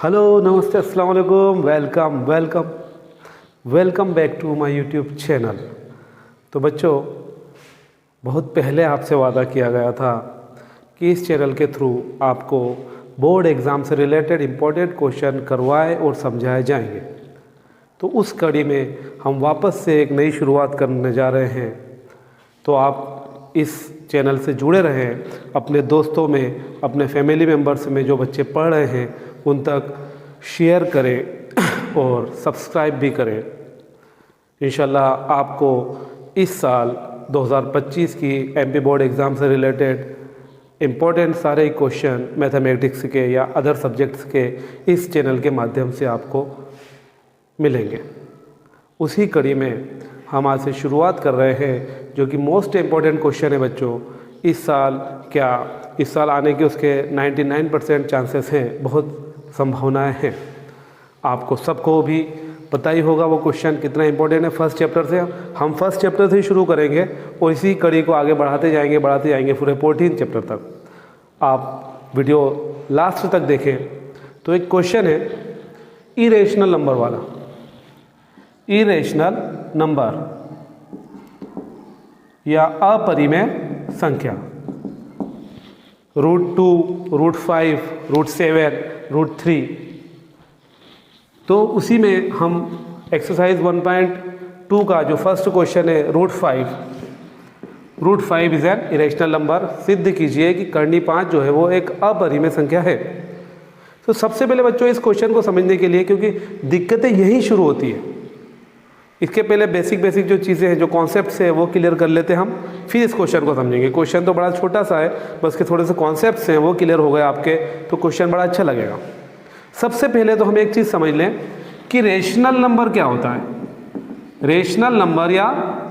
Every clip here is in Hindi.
हेलो नमस्ते अस्सलाम वालेकुम welcome welcome welcome back to my YouTube channel. तो बच्चों, बहुत पहले आपसे वादा किया गया था कि इस चैनल के थ्रू आपको बोर्ड एग्ज़ाम से रिलेटेड इम्पोर्टेंट क्वेश्चन करवाए और समझाए जाएंगे। तो उस कड़ी में हम वापस से एक नई शुरुआत करने जा रहे हैं। तो आप इस चैनल से जुड़े रहें, अपने दोस्तों में, अपने फैमिली मेम्बर्स में जो बच्चे पढ़ रहे हैं उन तक शेयर करें और सब्सक्राइब भी करें। इंशाल्लाह आपको इस साल 2025 की एमपी बोर्ड एग्ज़ाम से रिलेटेड इम्पोर्टेंट सारे क्वेश्चन मैथमेटिक्स के या अदर सब्जेक्ट्स के इस चैनल के माध्यम से आपको मिलेंगे। उसी कड़ी में हम आज से शुरुआत कर रहे हैं जो कि मोस्ट इम्पॉर्टेंट क्वेश्चन है बच्चों। इस साल आने के उसके 99% चांसेस हैं, बहुत संभावनाएं हैं। आपको सबको भी पता ही होगा वो क्वेश्चन कितना इम्पोर्टेंट है। फर्स्ट चैप्टर से हम फर्स्ट चैप्टर से ही शुरू करेंगे और इसी कड़ी को आगे बढ़ाते जाएंगे पूरे 14 चैप्टर तक। आप वीडियो लास्ट तक देखें। तो एक क्वेश्चन है इरेशनल नंबर वाला, इरेशनल नंबर या अपरिमेय संख्या, √2, √5, √7, √3। तो उसी में हम एक्सरसाइज 1.2 का जो फर्स्ट क्वेश्चन है √5 इज एन इरेशनल नंबर, सिद्ध कीजिए कि कर्णी 5 जो है वो एक अपरिमेय संख्या है। तो सबसे पहले बच्चों इस क्वेश्चन को समझने के लिए, क्योंकि दिक्कतें यहीं शुरू होती है, इसके पहले बेसिक जो चीज़ें हैं, जो कॉन्सेप्ट्स हैं वो क्लियर कर लेते हैं हम, फिर इस क्वेश्चन को समझेंगे। क्वेश्चन तो बड़ा छोटा सा है, बस के थोड़े से कॉन्सेप्ट्स हैं वो क्लियर हो गए आपके, तो क्वेश्चन बड़ा अच्छा लगेगा। सबसे पहले तो हम एक चीज़ समझ लें कि रेशनल नंबर क्या होता है। रेशनल नंबर या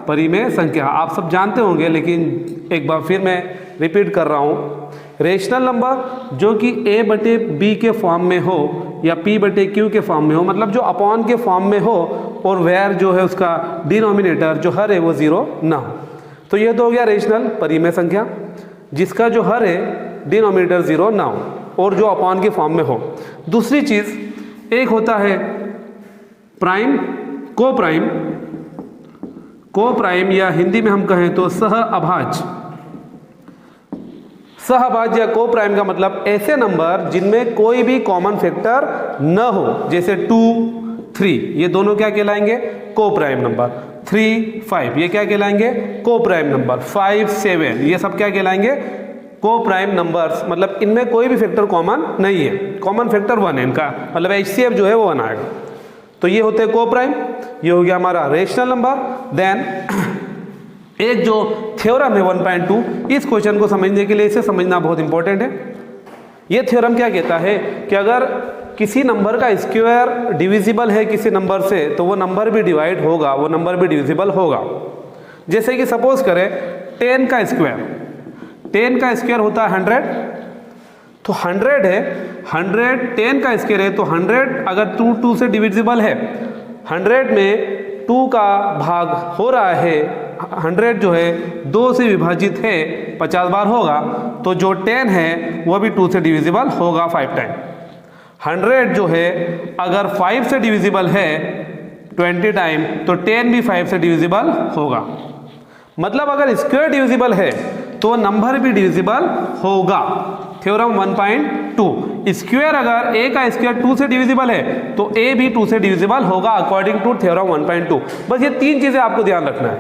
परिमेय संख्या आप सब जानते होंगे, लेकिन एक बार फिर मैं रिपीट कर रहा हूँ। रेशनल नंबर जो कि a/b के फॉर्म में हो या p/q के फॉर्म में हो, मतलब जो अपॉन के फॉर्म में हो, और वेयर जो है उसका डिनोमिनेटर जो हर है वो 0 ना हो। तो ये तो हो गया रेशनल परिमेय संख्या, जिसका जो हर है डिनोमिनेटर 0 ना हो और जो अपॉन के फॉर्म में हो। दूसरी चीज़, एक होता है प्राइम, को प्राइम या हिंदी में हम कहें तो सहअभाज्य। सहअभाज्य या को प्राइम का मतलब ऐसे नंबर जिनमें कोई भी कॉमन फैक्टर न हो, जैसे 2, 3, ये दोनों क्या कहलाएंगे? को प्राइम नंबर। 3, 5 ये क्या कहलाएंगे? को प्राइम नंबर। 5, 7 ये सब क्या कहलाएंगे? को प्राइम नंबर्स। मतलब इनमें कोई भी फैक्टर कॉमन नहीं है, कॉमन फैक्टर 1 है इनका, मतलब HCF जो है वो 1 आएगा। तो ये होते हैं को प्राइम। ये हो गया हमारा रेशनल नंबर। देन एक जो थ्योरम है 1.2, इस क्वेश्चन को समझने के लिए इसे समझना बहुत इंपॉर्टेंट है। ये थ्योरम क्या कहता है कि अगर किसी नंबर का स्क्वायर डिविजिबल है किसी नंबर से, तो वो नंबर भी डिवाइड होगा, वो नंबर भी डिविजिबल होगा। जैसे कि सपोज करें 10 का स्क्वायर होता है 100। तो 100 है, 100 10 का स्क्वायर है, तो 100 अगर 2 से डिविजिबल है, 100 में 2 का भाग हो रहा है, 100 जो है 2 से विभाजित है 50 बार होगा, तो जो 10 है वह भी 2 से डिविजिबल होगा 5 टाइम। 100 जो है अगर 5 से डिविजिबल है 20 टाइम, तो 10 भी 5 से डिविजिबल होगा। मतलब अगर स्क्वायर डिविजिबल है तो नंबर भी डिविजिबल होगा। थ्योरम 1.2, स्क्वायर अगर a का स्क्वायर 2 से डिविजिबल है तो a भी 2 से डिविजिबल होगा अकॉर्डिंग टू थ्योरम 1.2। बस ये 3 चीजें आपको ध्यान रखना है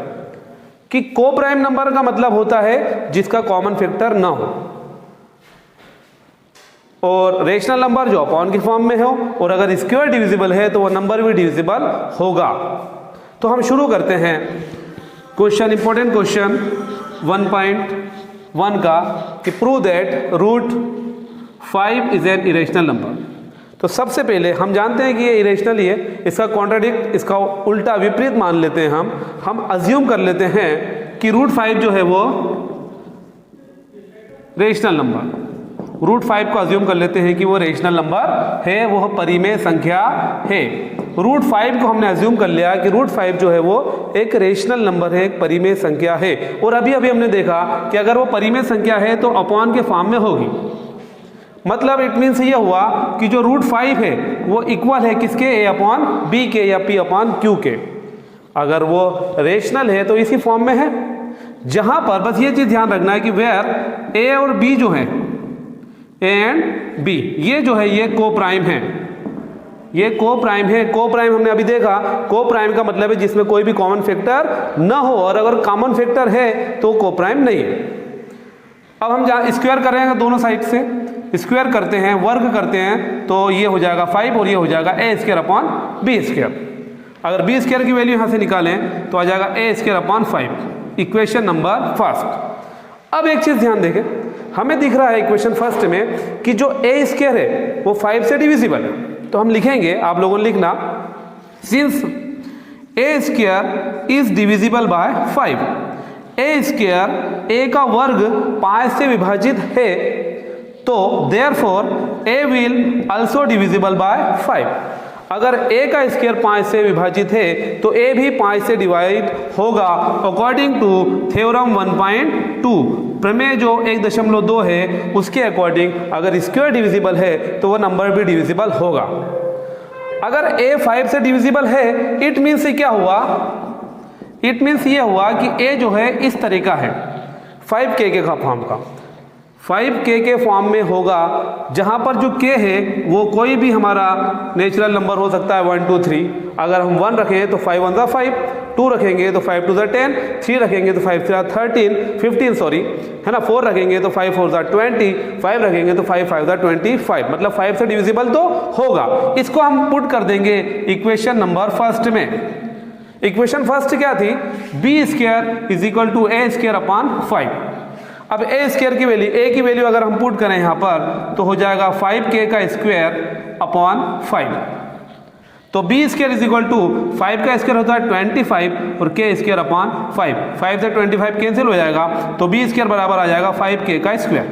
कि को प्राइम नंबर का मतलब होता है जिसका कॉमन फैक्टर ना हो, और रेशनल नंबर जो अपॉन के फॉर्म में हो, और अगर स्क्वायर डिविजिबल है तो वो नंबर भी डिविजिबल होगा। तो हम शुरू करते हैं क्वेश्चन, इंपॉर्टेंट क्वेश्चन 1.1 का, कि prove that √5 is an irrational number. तो सबसे पहले हम जानते हैं कि ये इरेशनल ही है, इसका कॉन्ट्राडिक्ट, इसका उल्टा विपरीत मान लेते हैं हम अज्यूम कर लेते हैं कि √5 जो है वो रेशनल नंबर, √5 को अज्यूम कर लेते हैं कि वो रेशनल नंबर है, वो परिमेय संख्या है। √5 को हमने अज्यूम कर लिया कि √5 जो है वो एक रेशनल नंबर है, एक परिमेय संख्या है। और अभी हमने देखा कि अगर वो परिमेय संख्या है तो अपॉन के फॉर्म में होगी, मतलब इट मीन्स ये हुआ कि जो रूट 5 है वो इक्वल है किसके, ए अपॉन बी के या पी अपॉन क्यू के। अगर वो रेशनल है तो इसी फॉर्म में है, जहां पर बस ये चीज ध्यान रखना है कि वेयर ए और बी जो है, ए एंड बी, ये जो है ये को प्राइम है, ये को प्राइम है। को प्राइम हमने अभी देखा, को प्राइम का मतलब है जिसमें कोई भी कॉमन फैक्टर न हो, और अगर कॉमन फैक्टर है तो को प्राइम नहीं है। अब हम स्क्वायर करेंगे दोनों साइड से, स्क्वायर करते हैं, वर्ग करते हैं, तो ये हो जाएगा 5 और ये हो जाएगा A square upon B square. अगर बी स्क्वायर की वैल्यू यहाँ से निकालें तो आ जाएगा A square upon 5, equation number first. अब एक चीज़ ध्यान देखें, हमें दिख रहा है इक्वेशन फर्स्ट में कि जो ए स्क्वायर है वो 5 से डिविजिबल है, तो हम लिखेंगे, आप लोगों ने लिखना, since A square is divisible by 5, A square A का वर्ग 5 से विभाजित है, तो therefore A will also divisible by 5। अगर a का स्क्वायर 5 से विभाजित है तो a भी 5 से डिवाइड होगा अकॉर्डिंग टू थ्योरम 1.2। प्रमेय जो 1.2 है उसके अकॉर्डिंग अगर स्क्वायर डिविजिबल है तो वह नंबर भी डिविजिबल होगा। अगर a 5 से डिविजिबल है, इट मीन्स क्या हुआ, इट मीन्स ये हुआ कि a जो है इस तरह का है, 5k के फॉर्म का, 5k के फॉर्म में होगा, जहां पर जो k है वो कोई भी हमारा नेचुरल नंबर हो सकता है 1 2 3। अगर हम 1 रखें तो 5 1 5, 2 रखेंगे तो 5 2 10, 3 रखेंगे तो 5 3 15 सॉरी है ना, 4 रखेंगे तो 5 4 20, 5 रखेंगे तो 5 5 25, मतलब 5 से डिविजिबल तो होगा। इसको हम पुट कर देंगे इक्वेशन नंबर फर्स्ट में। इक्वेशन फर्स्ट क्या थी, B square is equal to A square upon 5। अब ए स्क्वायर की वैल्यू, ए की वैल्यू अगर हम पुट करें यहाँ पर तो हो जाएगा 5k का स्क्वायर अपॉन 5, तो B square is equal to 5 का स्क्वायर होता है 25 और k स्क्वायर अपॉन 5, 5 से 25 कैंसिल हो जाएगा, तो बी स्क्वायर बराबर आ जाएगा 5k का स्क्वायर।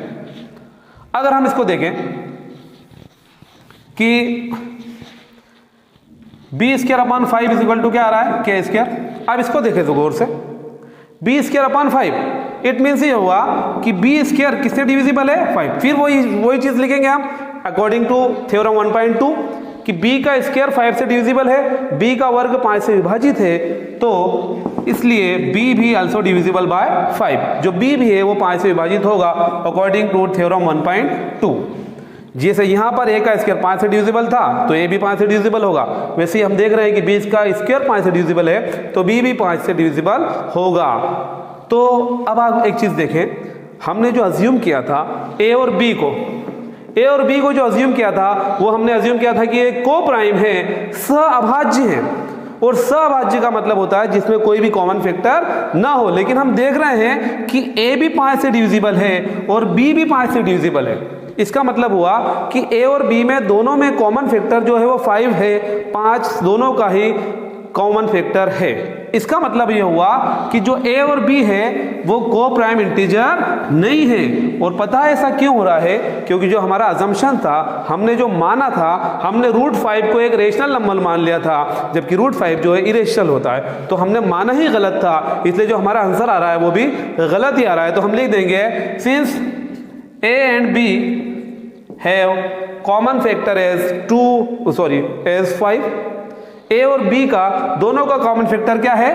अगर हम इसको देखें कि B square upon 5 is equal to क्या आ रहा है, k स्क्वायर। अब इसको देखें तो गौर से, B square upon 5, it means ये हुआ कि बी स्क्वायर किससे डिविजिबल है, 5। फिर वही चीज लिखेंगे हम अकॉर्डिंग टू थ्योरम 1.2 कि b का स्क्वायर 5 से डिविजिबल है, b का वर्ग 5 से विभाजित है, तो इसलिए b भी आल्सो डिविजिबल बाय 5। जो b भी है वो 5 से विभाजित होगा अकॉर्डिंग टू थ्योरम 1.2। जैसे यहाँ पर a का स्क्वायर 5 से डिविजिबल था तो a भी 5 से डिविजिबल होगा, वैसे ही हम देख रहे हैं कि b का स्क्वायर 5 से डिविजिबल है तो b भी 5 से डिविजिबल होगा। तो अब आप एक चीज देखें, हमने जो अज्यूम किया था a और b को जो अज्यूम किया था वो हमने अज्यूम किया था कि ये को प्राइम है, सहअभाज्य है, और सहअभाज्य का मतलब होता है जिसमें कोई भी कॉमन फैक्टर ना हो। लेकिन हम देख रहे हैं कि a भी 5 से डिविजिबल है और b भी 5 से डिविजिबल है। इसका मतलब हुआ कि a और b में दोनों में कॉमन फैक्टर जो है वो 5 है, 5 दोनों का ही कॉमन फैक्टर है। इसका मतलब यह हुआ कि जो a और b है वो को प्राइम इंटीजर नहीं है। और पता है ऐसा क्यों हो रहा है, क्योंकि जो हमारा अजम्पशन था, हमने जो माना था, हमने रूट 5 को एक रेशनल नंबर मान लिया था, जबकि रूट 5 जो है इरेशनल होता है, तो हमने माना ही गलत था, इसलिए जो हमारा आंसर आ रहा है वो भी गलत ही आ रहा है। तो हम लिख देंगे since a and b have common factor as 5, a और b का दोनों का कॉमन फैक्टर क्या है,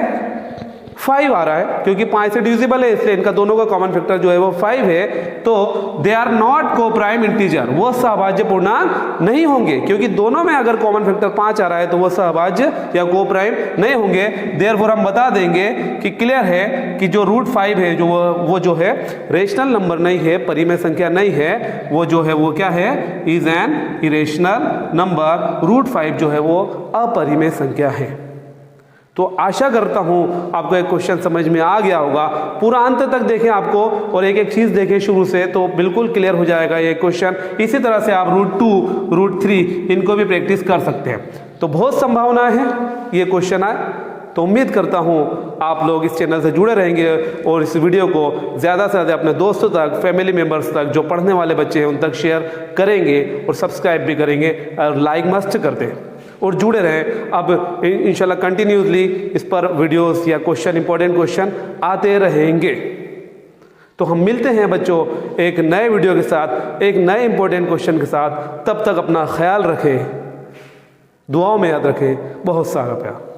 5 आ रहा है, क्योंकि 5 से डिविजिबल है इसलिए इनका दोनों का कॉमन फैक्टर जो है वो 5 है। तो दे आर नॉट को प्राइम इंटीजर, वो सहभाज्य पूर्णांक नहीं होंगे, क्योंकि दोनों में अगर कॉमन फैक्टर 5 आ रहा है तो वो सहभाज्य या को प्राइम नहीं होंगे। देयरफॉर हम बता देंगे कि क्लियर है कि जो रूट 5 है जो वो जो है रेशनल नंबर नहीं है, परिमेय संख्या नहीं है, वो जो है वो क्या है, is an irrational number. Root 5 जो है वो अपरिमेय संख्या है। तो आशा करता हूं आपको एक क्वेश्चन समझ में आ गया होगा। पूरा अंत तक देखें आपको और एक एक चीज देखें शुरू से, तो बिल्कुल क्लियर हो जाएगा ये क्वेश्चन। इसी तरह से आप रूट 2, रूट 3 इनको भी प्रैक्टिस कर सकते हैं। तो बहुत संभावना है ये क्वेश्चन आए। तो उम्मीद करता हूं आप लोग इस चैनल से जुड़े रहेंगे और इस वीडियो को ज़्यादा से ज़्यादा अपने दोस्तों तक, फैमिली मेम्बर्स तक, जो पढ़ने वाले बच्चे हैं उन तक शेयर करेंगे और सब्सक्राइब भी करेंगे और लाइक मस्ट करते हैं और जुड़े रहें। अब इंशाल्लाह कंटिन्यूसली इस पर वीडियोस या क्वेश्चन, इंपॉर्टेंट क्वेश्चन आते रहेंगे। तो हम मिलते हैं बच्चों एक नए वीडियो के साथ, एक नए इंपॉर्टेंट क्वेश्चन के साथ। तब तक अपना ख्याल रखें, दुआओं में याद रखें। बहुत सारा प्यार।